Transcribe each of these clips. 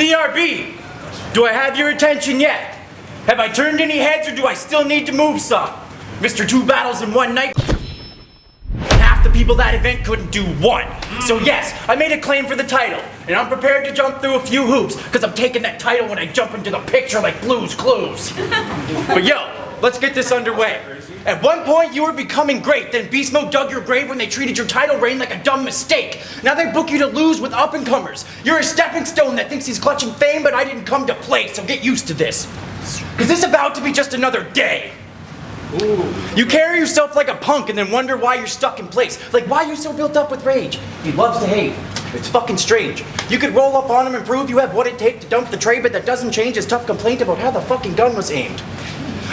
CRB, do I have your attention yet? Have I turned any heads or do I still need to move some? Mr. 2 battles in one night. Half the people that event couldn't do one. So yes, I made a claim for the title, and I'm prepared to jump through a few hoops, because I'm taking that title when I jump into the picture like Blue's Clues. But yo, let's get this underway. At one point, you were becoming great, then Beast Mode dug your grave when they treated your title reign like a dumb mistake. Now they book you to lose with up-and-comers. You're a stepping stone that thinks he's clutching fame, but I didn't come to play, so get used to this. Because this is about to be just another day. Ooh. You carry yourself like a punk and then wonder why you're stuck in place. Like, why are you so built up with rage? He loves to hate. It's fucking strange. You could roll up on him and prove you have what it takes to dump the tray, but that doesn't change his tough complaint about how the fucking gun was aimed.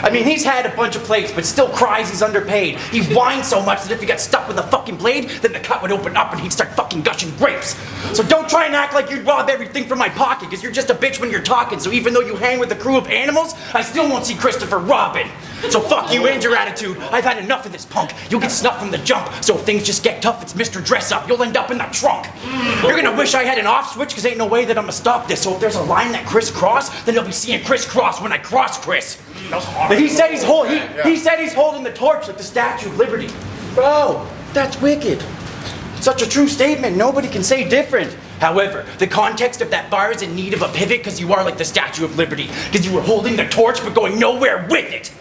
I mean, he's had a bunch of plates, but still cries he's underpaid. He whines so much that if he got stuck with a fucking blade, then the cut would open up and he'd start fucking gushing grapes. So don't try and act like you'd rob everything from my pocket, because you're just a bitch when you're talking. So even though you hang with a crew of animals, I still won't see Christopher Robin. So fuck you and your attitude. I've had enough of this punk. You'll get snuffed from the jump. So if things just get tough, it's Mr. Dress Up. You'll end up in the trunk. You're gonna wish I had an off switch, because ain't no way that I'm gonna stop this. So if there's a line that crisscross, then you'll be seeing crisscross when I cross Chris. But he said he's holding the torch like the Statue of Liberty. Bro, that's wicked. Such a true statement. Nobody can say different. However, the context of that bar is in need of a pivot, because you are like the Statue of Liberty. Because you were holding the torch but going nowhere with it.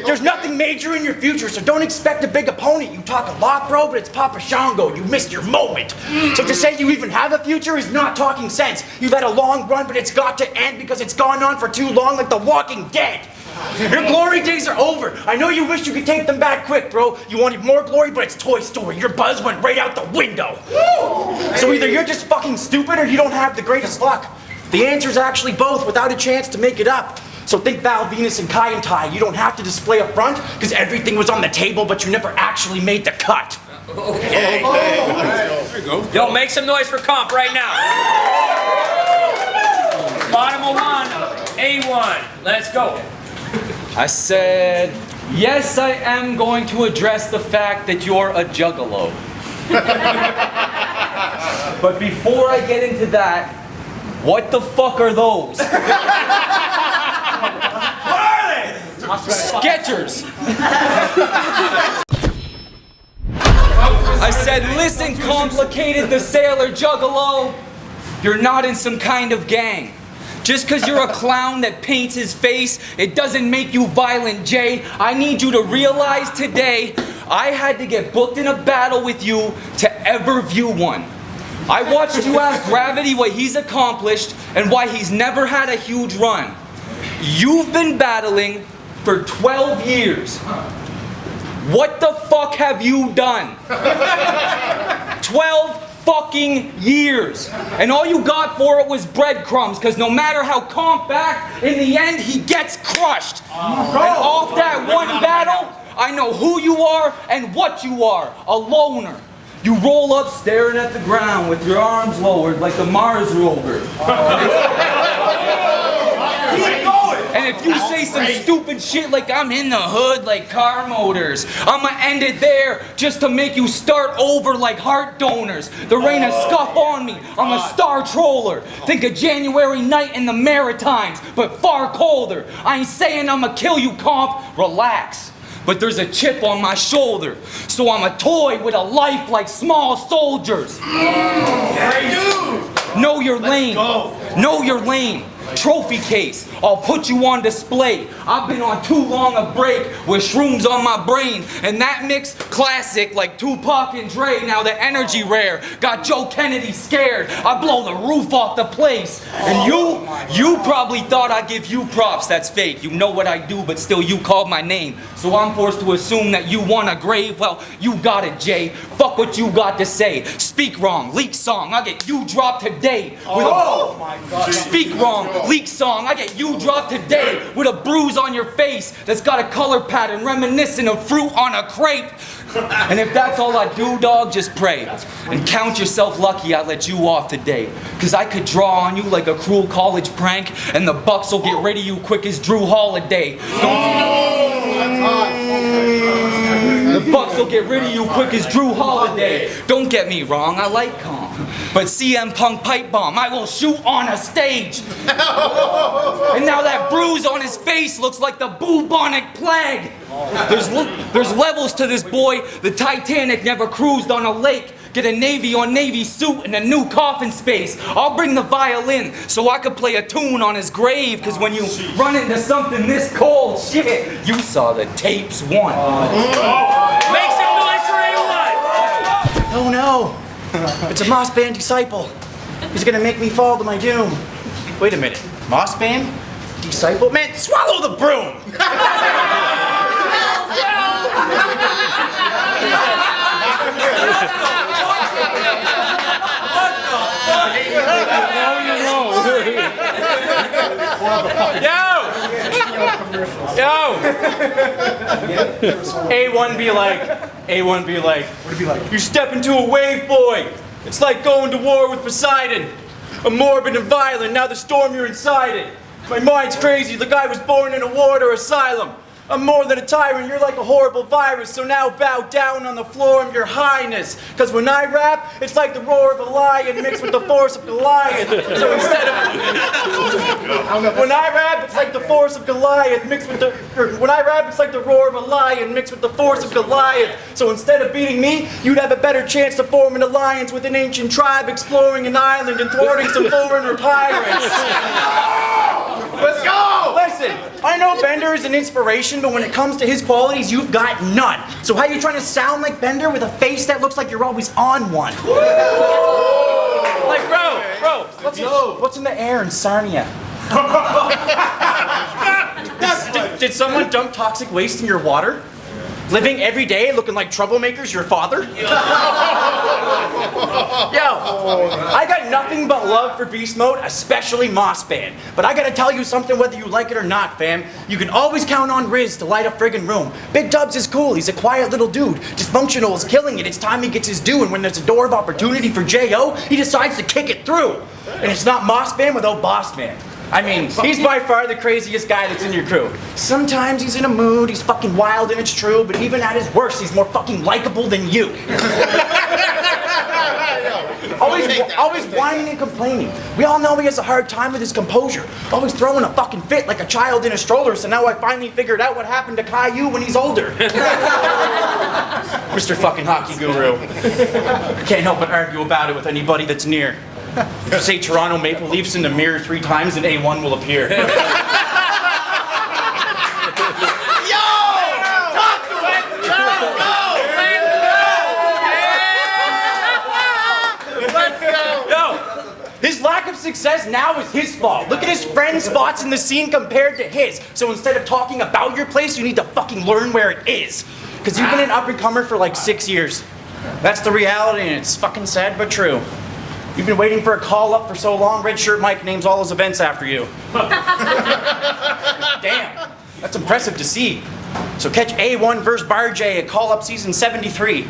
There's nothing major in your future, so don't expect a big opponent. You talk a lot, bro, but it's Papa Shango. You missed your moment. So to say you even have a future is not talking sense. You've had a long run, but it's got to end because it's gone on for too long, like The Walking Dead. Your glory days are over. I know you wish you could take them back quick, bro. You wanted more glory, but it's Toy Story. Your buzz went right out the window. So either you're just fucking stupid or you don't have the greatest luck. The answer's actually both, without a chance to make it up. So think Val Venus and Kai and Tai. You don't have to display up front, because everything was on the table, but you never actually made the cut. Okay. There you go. Yo, make some noise for KOMP right now. Bottom of one, A1. Let's go. I said, yes, I am going to address the fact that you're a juggalo. But before I get into that, what the fuck are those? What are they? Skechers. I said, listen, complicated the sailor juggalo, you're not in some kind of gang. Just because you're a clown that paints his face, it doesn't make you violent, Jay. I need you to realize today, I had to get booked in a battle with you to ever view one. I watched you ask Gravity what he's accomplished and why he's never had a huge run. You've been battling for 12 years. What the fuck have you done? 12 fucking years. And all you got for it was breadcrumbs, because no matter how KOMP backed, in the end he gets crushed. And off that one battle, I know who you are and what you are. A loner. You roll up staring at the ground with your arms lowered like the Mars rover. Keep going. And if you say some stupid shit like I'm in the hood like car motors, I'ma end it there just to make you start over like heart donors. There ain't a scuff on me. I'm a star troller. Think a January night in the Maritimes, but far colder. I ain't saying I'ma kill you, KOMP. Relax. But there's a chip on my shoulder, so I'm a toy with a life like small soldiers. Know your lane. Know your lane. Trophy case, I'll put you on display. I've been on too long a break with shrooms on my brain, and that mix classic like Tupac and Dre. Now the energy rare got Joe Kennedy scared. I blow the roof off the place. And you probably thought I'd give you props. That's fake. You know what I do, but still you called my name. So I'm forced to assume that you want a grave. Well, you got it, Jay. Fuck what you got to say. Speak wrong, leak song. I'll get you dropped today. Speak wrong, leak song. I get you dropped today with a bruise on your face that's got a color pattern reminiscent of fruit on a crepe. And if that's all I do, dog, just pray. And count yourself lucky I let you off today. Cause I could draw on you like a cruel college prank, and the Bucks will get rid of you quick as Drew Holiday. The Bucks will get rid of you quick as Drew Holiday. Don't get me wrong, I like KOMP. But CM Punk pipe bomb, I will shoot on a stage. And now that bruise on his face looks like the bubonic plague. There's levels to this boy. The Titanic never cruised on a lake. Get a Navy on Navy suit and a new coffin space. I'll bring the violin so I could play a tune on his grave. Cause when you run into something this cold, shit, you saw the tapes won. Make some noise for A1! Oh no! It's a Moss Band disciple. He's gonna make me fall to my doom. Wait a minute. Moss Band? Disciple? Man, swallow the broom! A1 be like, what do it be like? You step into a wave, boy. It's like going to war with Poseidon. A morbid and violent, now the storm you're inside it. My mind's crazy, the guy was born in a ward or asylum. I'm more than a tyrant, you're like a horrible virus, so now bow down on the floor of your highness. Cause when I rap, it's like the roar of a lion mixed with the force of Goliath. So instead of... When I rap, it's like the force of Goliath mixed with the... When I rap, it's like the roar of a lion mixed with the force of Goliath. So instead of beating me, you'd have a better chance to form an alliance with an ancient tribe exploring an island and thwarting some foreigner pirates. Let's go! Listen, I know Bender is an inspiration, but when it comes to his qualities, you've got none. So how are you trying to sound like Bender with a face that looks like you're always on one? Like, bro, what's in the air in Sarnia? Did someone dump toxic waste in your water? Living every day looking like troublemakers, your father? Yo, I got nothing but love for Beast Mode, especially Moss Band. But I gotta tell you something whether you like it or not, fam. You can always count on Riz to light a friggin' room. Big Dubs is cool, he's a quiet little dude. Dysfunctional is killing it, it's time he gets his due. And when there's a door of opportunity for J.O., he decides to kick it through. And it's not Moss Band without Boss Man. I mean, he's by far the craziest guy that's in your crew. Sometimes he's in a mood, he's fucking wild and it's true, but even at his worst, he's more fucking likable than you. Always whining and complaining. We all know he has a hard time with his composure. Always throwing a fucking fit like a child in a stroller, so now I finally figured out what happened to Caillou when he's older. Mr. fucking hockey guru. Can't help but argue about it with anybody that's near. If you say Toronto Maple Leafs in the mirror 3 times, and A1 will appear. His lack of success now is his fault. Look at his friend spots in the scene compared to his. So instead of talking about your place, you need to fucking learn where it is. Because you've been an up-and-comer for like 6 years. That's the reality, and it's fucking sad but true. You've been waiting for a call up for so long, Red Shirt Mike names all his events after you. Damn, that's impressive to see. So catch A1 vs. Barrage at Call Up Season 73. You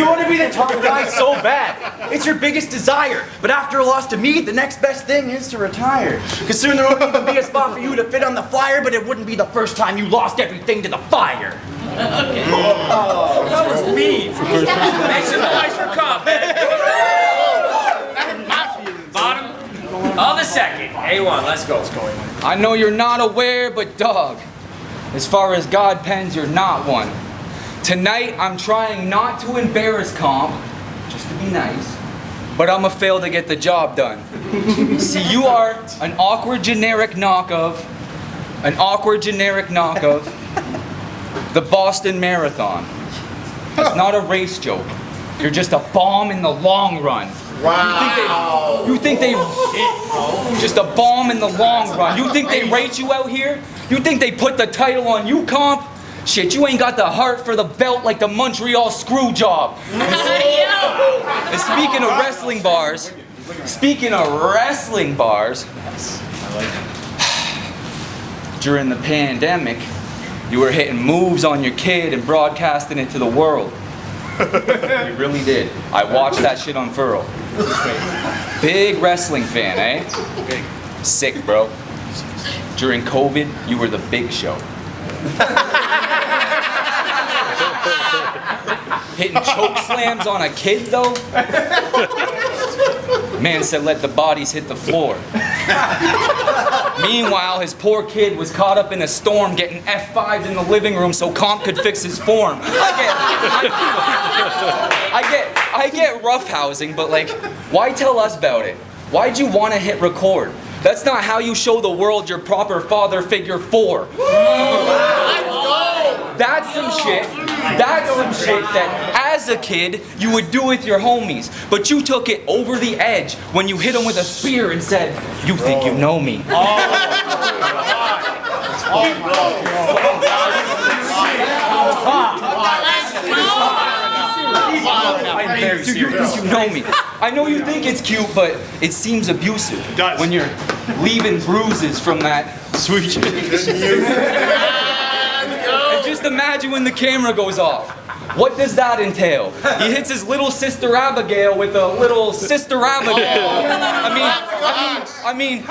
want to be the top guy so bad. It's your biggest desire. But after a loss to me, the next best thing is to retire. Because soon there won't even be a spot for you to fit on the flyer, but it wouldn't be the first time you lost everything to the fire. Okay. Oh, that was mean. Make some noise for KOMP. Bottom of the second. A1, let's go. I know you're not aware, but dog, as far as God pens, you're not one. Tonight, I'm trying not to embarrass KOMP, just to be nice, but I'm gonna fail to get the job done. See, you are an awkward generic knock of the Boston Marathon. It's not a race joke. You're just a bomb in the long run. Wow. You think they just a bomb in the long run. You think they rate you out here? You think they put the title on you, KOMP? Shit, you ain't got the heart for the belt like the Montreal screw job. And speaking of wrestling bars, during the pandemic, you were hitting moves on your kid and broadcasting it to the world. You really did. I watched that shit unfurl. Big wrestling fan, eh? Sick, bro. During COVID, you were the big show. hitting choke slams on a kid though? Man said let the bodies hit the floor. Meanwhile, his poor kid was caught up in a storm getting F5'd in the living room so Comp could fix his form. I get roughhousing, but like, why tell us about it? Why'd you want to hit record? That's not how you show the world your proper father figure 4. That's some shit. That's some shit that as a kid you would do with your homies, but you took it over the edge when you hit him with a spear and said, "You think you know me?" I'm very serious. You know me. I know you think it's cute, but it seems abusive when you're leaving bruises from that sweet. And just imagine when the camera goes off. What does that entail? He hits his little sister Abigail with a little sister Abigail. I mean,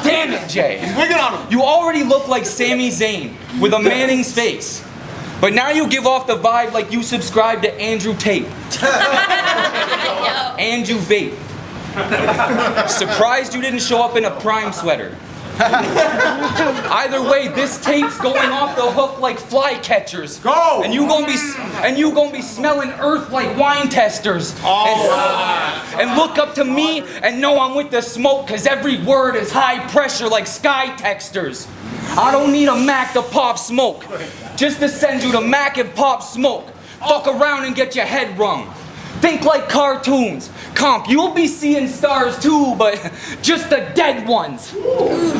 damn it, Jay. You already look like Sami Zayn with a Manning's face. But now you give off the vibe like you subscribe to Andrew Tate. Andrew Vape. Surprised you didn't show up in a Prime sweater. Either way, this tape's going off the hook like fly catchers. Go! And you gonna be smelling earth like wine testers. And look up to me and know I'm with the smoke, cause every word is high pressure like sky texters. I don't need a Mac to pop smoke, just to send you to Mac and pop smoke. Fuck around and get your head wrung. Think like cartoons. Comp, you'll be seeing stars too, but just the dead ones.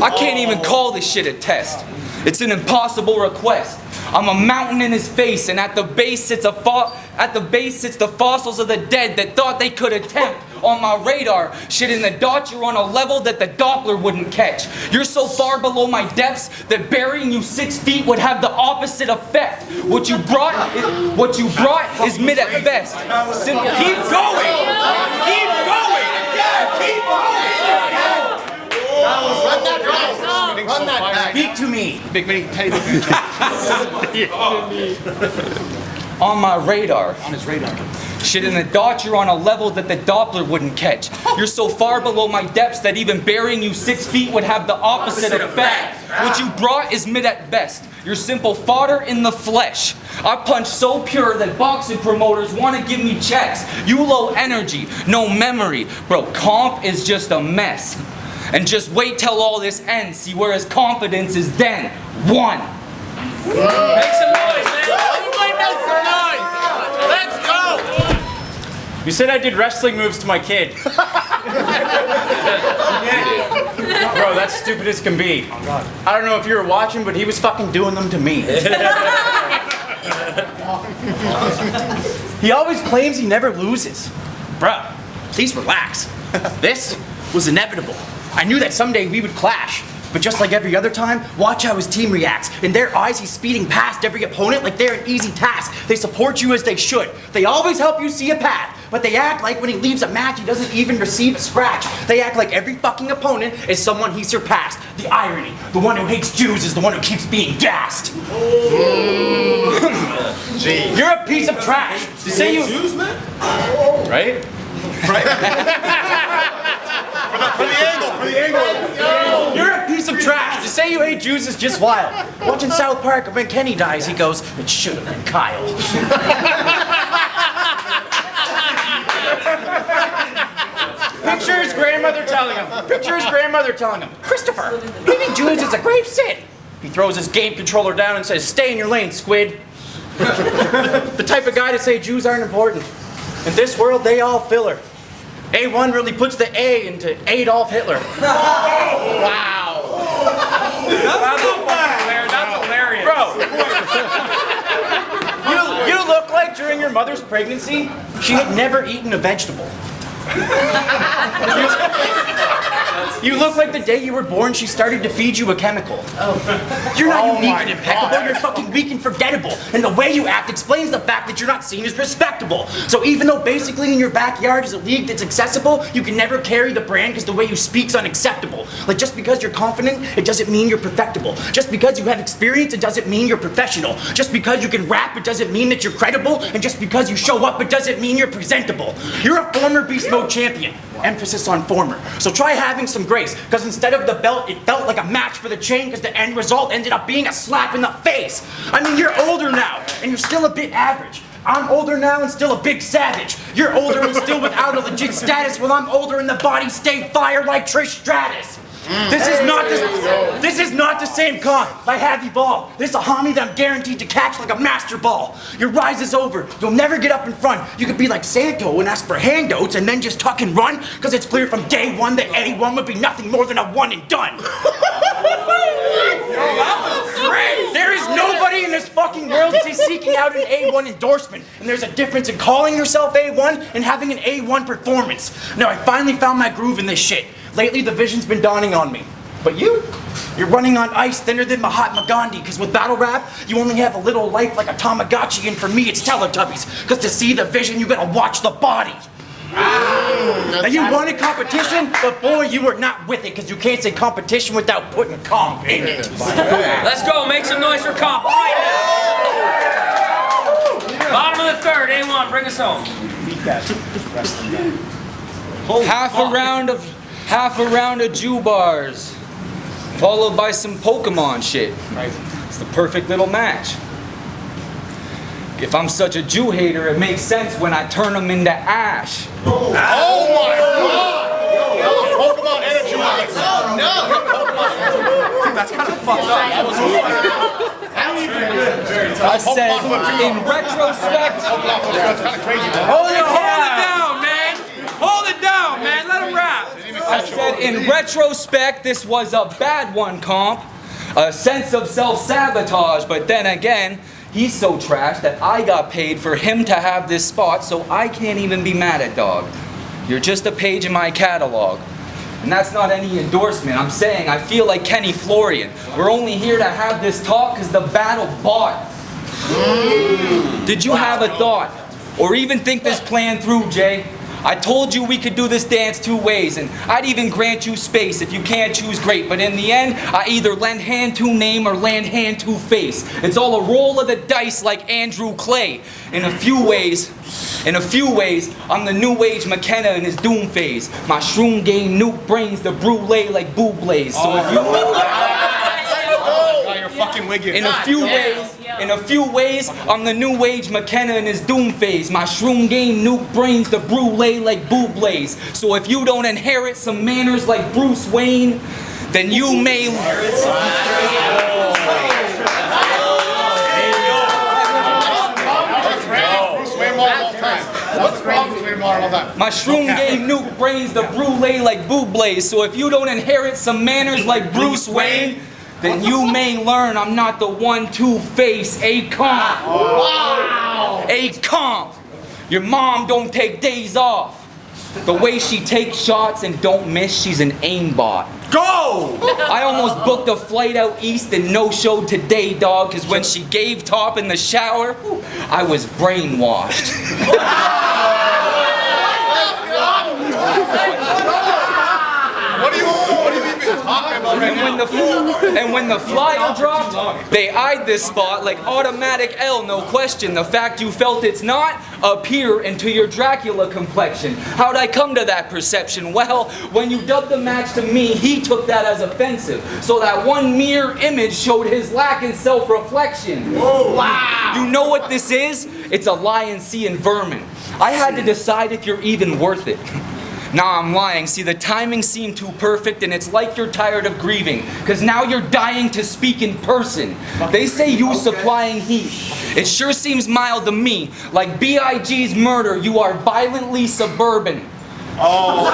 I can't even call this shit a test. It's an impossible request. I'm a mountain in his face, and at the base sits the fossils of the dead that thought they could attempt on my radar. Shit, in the dot, you're on a level that the Doppler wouldn't catch. You're so far below my depths that burying you 6 feet would have the opposite effect. What you brought is mid at best. Simple. Keep going! Keep going! Keep going! Run that back! Run that back! Speak to me. Big mini teddy. On my radar. On his radar. Shit, in the dot, you're on a level that the Doppler wouldn't catch. You're so far below my depths that even burying you 6 feet would have the opposite effect. What you brought is mid at best. You're simple fodder in the flesh. I punch so pure that boxing promoters want to give me checks. You low energy, no memory. Bro, Comp is just a mess. And just wait till all this ends. See where his confidence is then. 1. Make some noise, man. Everybody make some noise! Let's go! You said I did wrestling moves to my kid. Bro, that's stupid as can be. Oh, God. I don't know if you were watching, but he was fucking doing them to me. He always claims he never loses. Bruh, please relax. This was inevitable. I knew that someday we would clash. But just like every other time, watch how his team reacts. In their eyes, he's speeding past every opponent like they're an easy task. They support you as they should. They always help you see a path. But they act like when he leaves a match, he doesn't even receive a scratch. They act like every fucking opponent is someone he surpassed. The irony, the one who hates Jews is the one who keeps being gassed. You're a piece of trash. To say you... Jews, man? Right? For the angle. You're a piece of trash. To say you hate Jews is just wild. Watching South Park, when Kenny dies, he goes, "It should have been Kyle." Picture his grandmother telling him, "Christopher, hating Jews is a grave sin." He throws his game controller down and says, "Stay in your lane, squid." The type of guy to say Jews aren't important. In this world, they all filler. A1 really puts the A into Adolf Hitler. Wow. That's hilarious. Bro, you look like during your mother's pregnancy, she had never eaten a vegetable. You look like the day you were born she started to feed you a chemical. You're not unique and impeccable, you're fucking weak and forgettable. And the way you act explains the fact that you're not seen as respectable. So even though basically in your backyard is a league that's accessible, you can never carry the brand because the way you speak's unacceptable. Like just because you're confident, it doesn't mean you're perfectible. Just because you have experience, it doesn't mean you're professional. Just because you can rap, it doesn't mean that you're credible. And just because you show up, it doesn't mean you're presentable. You're a former Beast Mode champion. Emphasis on former. So try having some grace, because instead of the belt, it felt like a match for the chain, because the end result ended up being a slap in the face. I mean, you're older now, and you're still a bit average. I'm older now and still a big savage. You're older and still without a legit status, while I'm older and the body stay fired like Trish Stratus. This is not the same comp. I have evolved. This is a homie that I'm guaranteed to catch like a master ball. Your rise is over. You'll never get up in front. You could be like Santo and ask for handouts and then just tuck and run, because it's clear from day one that A1 would be nothing more than a one and done. There is nobody in this fucking world that's seeking out an A1 endorsement. And there's a difference in calling yourself A1 and having an A1 performance. Now, I finally found my groove in this shit. Lately, the vision's been dawning on me. But you're running on ice thinner than Mahatma Gandhi, because with battle rap, you only have a little life like a Tamagotchi, and for me, it's Teletubbies. Because to see the vision, you gotta watch the body. Now you wanted competition, but boy, you were not with it, because you can't say competition without putting comp in it. Let's go, make some noise for comp right now. Bottom of the third, A1, bring us home. Half a round of Jew bars, followed by some Pokemon shit. It's the perfect little match. If I'm such a Jew hater, it makes sense when I turn them into ash. Oh my God! Pokemon and a Jew. No! That's kind of fucked up. I said, in retrospect, Hold it down, man. Hold it down, man. Let him rap. I said, in retrospect, this was a bad one, comp. A sense of self-sabotage, but then again, he's so trash that I got paid for him to have this spot, so I can't even be mad at dog. You're just a page in my catalog. And that's not any endorsement. I'm saying I feel like Kenny Florian. We're only here to have this talk because the battle bought. Did you have a thought? Or even think this plan through, Jay? I told you we could do this dance two ways, and I'd even grant you space. If you can't choose, great. But in the end, I either lend hand to name or lend hand to face. It's all a roll of the dice like Andrew Clay. In a few ways, I'm the new age McKenna in his doom phase. My shroom game nuke brains the brulee like Bublés. So if you... You're fucking wicked. In a few ways, I'm the new age McKenna in his doom phase. My shroom game nuke brains the brulee like Bublés. So if you don't inherit some manners like Bruce Wayne, then you may... My shroom game nuke brains the brulee like Bublés. So if you don't inherit some manners like Bruce Wayne, then you may learn I'm not the 1-2 face, a comp. Wow. A comp. Your mom don't take days off. The way she takes shots and don't miss, she's an aimbot. Go! I almost booked a flight out east and no-showed today, dog, because when she gave top in the shower, I was brainwashed. What do you even talking about right now? And when the flyer dropped, they eyed this spot like automatic L, no question. The fact you felt it's not, appear into your Dracula complexion. How'd I come to that perception? Well, when you dubbed the match to me, he took that as offensive. So that one mere image showed his lack in self-reflection. Whoa, wow! You know what this is? It's a lion seeing vermin. I had to decide if you're even worth it. Nah, I'm lying. See, the timing seemed too perfect, and it's like you're tired of grieving, because now you're dying to speak in person. They say you supplying heat. It sure seems mild to me. Like B.I.G.'s murder, you are violently suburban. Oh.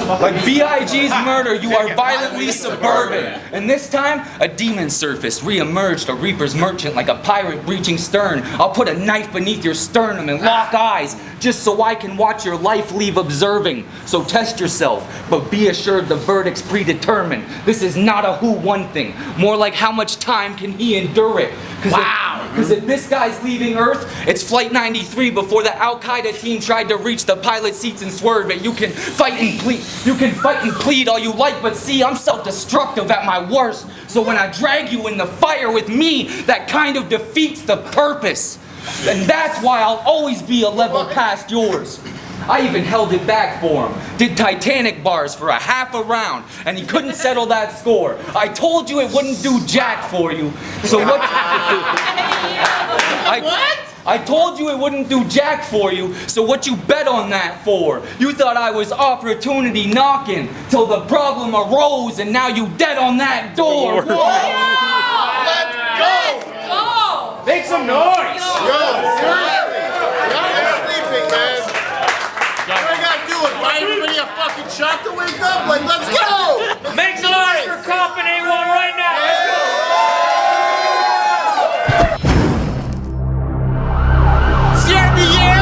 Like B.I.G.'s murder, you are violently suburban. And this time, a demon surfaced, re-emerged, a reaper's merchant like a pirate breaching stern. I'll put a knife beneath your sternum and lock eyes, just so I can watch your life leave observing. So test yourself, but be assured the verdict's predetermined. This is not a who won thing, more like how much time can he endure it. Because if this guy's leaving Earth, it's Flight 93 before the Al-Qaeda team tried to reach the pilot seats and swerve it. You can fight and plead all you like, but see, I'm self-destructive at my worst. So when I drag you in the fire with me, that kind of defeats the purpose. And that's why I'll always be a level past yours. I even held it back for him. Did Titanic bars for a half a round, and he couldn't settle that score. I told you it wouldn't do jack for you. So what? I told you it wouldn't do jack for you, so what you bet on that for? You thought I was opportunity knocking, till the problem arose, and now you dead on that door. Let's go! Make some noise! Yo, seriously! Y'all ain't sleeping, man. What I gotta do is buy everybody a fucking shot to wake up? Like, let's go! Make some noise for KOMP and A1 right now! Let's go! CRB, yeah!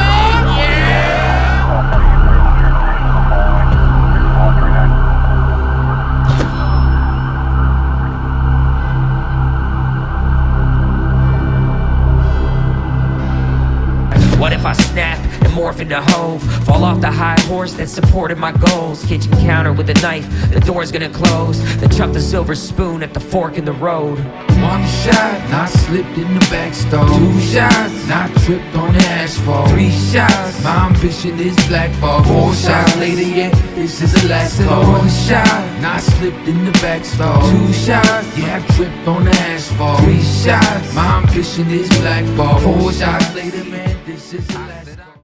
What if I snap and morph into Hove? Fall off the high horse that supported my goals. Kitchen counter with a knife, the door's gonna close. Then chuck the silver spoon at the fork in the road. One shot, not slipped in the back stove. 2 shots, not tripped on the asphalt. 3 shots, my ambition is blackball. 4 shots later, yeah, this is the last call. 1 shot, not slipped in the back stove. 2 shots, yeah, I tripped on the asphalt. 3 shots, my ambition is blackball. 4 shots later, man, this is the last.